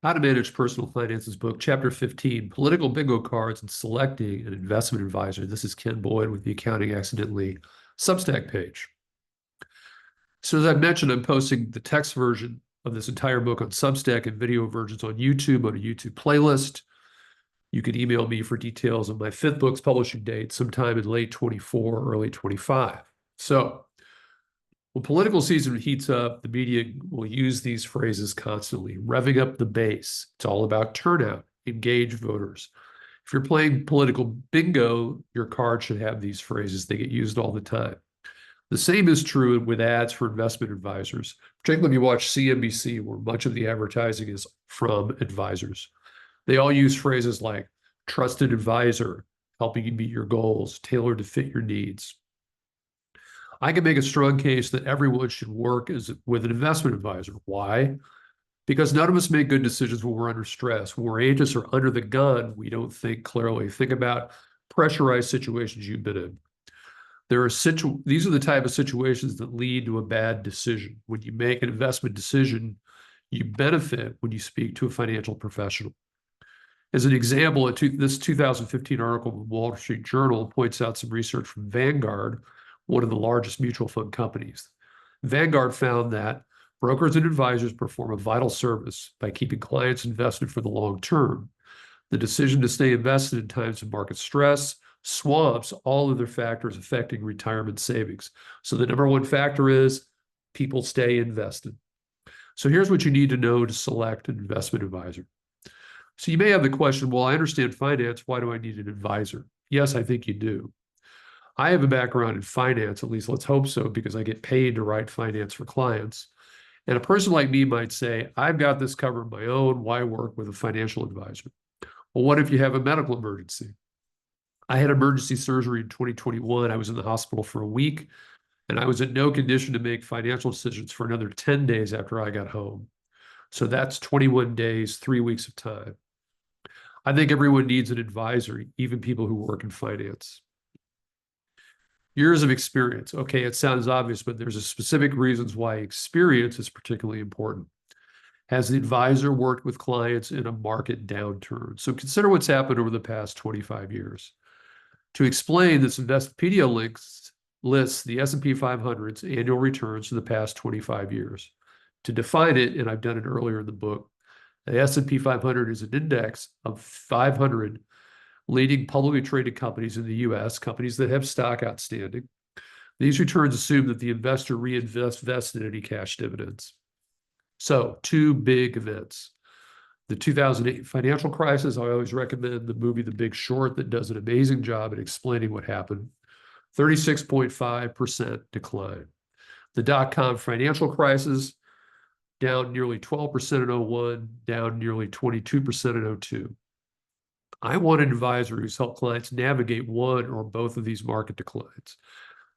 How to Manage Personal Finances book, Chapter 15, Political Bingo Cards and Selecting an Investment Advisor. This is Ken Boyd with the Accounting Accidentally Substack page. So as I mentioned, I'm posting the text version of this entire book on Substack and video versions on YouTube, on a YouTube playlist. You can email me for details of my fifth book's publishing date sometime in late 24, early 25. So when political season heats up, the media will use these phrases constantly, revving up the base. It's all about turnout, engage voters. If you're playing political bingo, your card should have these phrases. They get used all the time. The same is true with ads for investment advisors, particularly if you watch CNBC, where much of the advertising is from advisors. They all use phrases like trusted advisor, helping you meet your goals, tailored to fit your needs. I can make a strong case that everyone should work with an investment advisor. Why? Because none of us make good decisions when we're under stress. When we're anxious or under the gun, we don't think clearly. Think about pressurized situations you've been in. These are the type of situations that lead to a bad decision. When you make an investment decision, you benefit when you speak to a financial professional. As an example, this 2015 article in the Wall Street Journal points out some research from Vanguard, one of the largest mutual fund companies. Vanguard found that brokers and advisors perform a vital service by keeping clients invested for the long term. The decision to stay invested in times of market stress swamps all other factors affecting retirement savings. So the number one factor is people stay invested. So here's what you need to know to select an investment advisor. So you may have the question, well, I understand finance. Why do I need an advisor? Yes, I think you do. I have a background in finance, at least let's hope so, because I get paid to write finance for clients. And a person like me might say, I've got this covered on my own. Why work with a financial advisor? Well, what if you have a medical emergency? I had emergency surgery in 2021. I was in the hospital for a week, and I was in no condition to make financial decisions for another 10 days after I got home. So that's 21 days, 3 weeks of time. I think everyone needs an advisor, even people who work in finance. Years of experience. Okay, it sounds obvious, but there's a specific reasons why experience is particularly important. Has the advisor worked with clients in a market downturn? So consider what's happened over the past 25 years. To explain, this Investopedia lists the S&P 500's annual returns for the past 25 years. To define it, and I've done it earlier in the book, the S&P 500 is an index of 500 leading publicly traded companies in the U.S., companies that have stock outstanding. These returns assume that the investor reinvests in any cash dividends. So, two big events. The 2008 financial crisis, I always recommend the movie The Big Short that does an amazing job at explaining what happened. 36.5% decline. The dot-com financial crisis, down nearly 12% in 01, down nearly 22% in 02. I want an advisor who's helped clients navigate one or both of these market declines.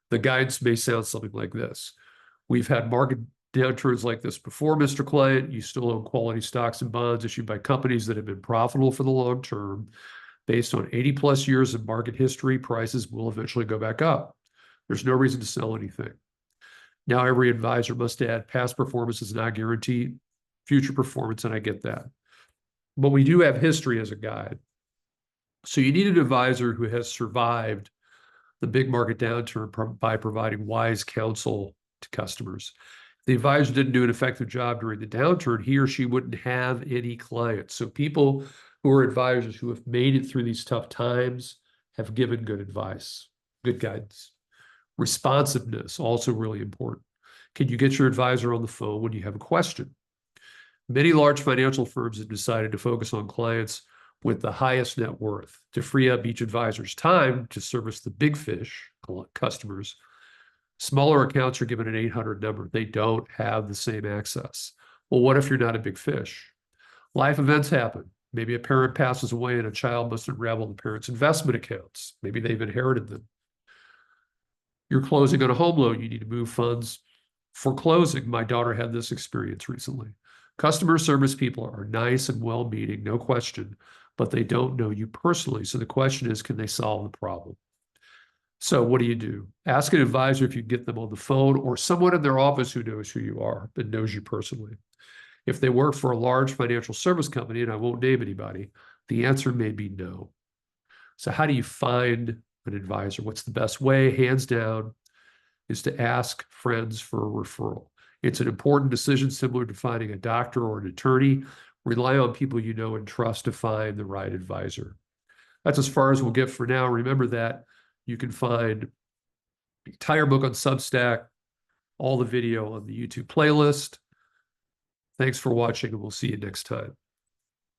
The guidance may sound something like this. We've had market downturns like this before, Mr. Client. You still own quality stocks and bonds issued by companies that have been profitable for the long term. Based on 80 plus years of market history, prices will eventually go back up. There's no reason to sell anything. Now, every advisor must add past performance is not guaranteed future performance, and I get that. But we do have history as a guide. So you need an advisor who has survived the big market downturn by providing wise counsel to customers. If the advisor didn't do an effective job during the downturn, he or she wouldn't have any clients. So people who are advisors who have made it through these tough times have given good advice, good guidance. Responsiveness, also really important. Can you get your advisor on the phone when you have a question? Many large financial firms have decided to focus on clients with the highest net worth to free up each advisor's time to service the big fish customers. Smaller accounts are given an 800 number. They don't have the same access. Well, what if you're not a big fish? Life events happen. Maybe a parent passes away and a child must unravel the parent's investment accounts. Maybe they've inherited them. You're closing on a home loan. You need to move funds for closing. My daughter had this experience recently. Customer service people are nice and well-meaning, no question, but they don't know you personally. So the question is, can they solve the problem? So what do? Ask an advisor if you get them on the phone or someone in their office who knows who you are and knows you personally. If they work for a large financial service company, and I won't name anybody, the answer may be no. So how do you find an advisor? What's the best way? Hands down, is to ask friends for a referral. It's an important decision similar to finding a doctor or an attorney. Rely on people you know and trust to find the right advisor. That's as far as we'll get for now. Remember that you can find the entire book on Substack, all the video on the YouTube playlist. Thanks for watching, and we'll see you next time.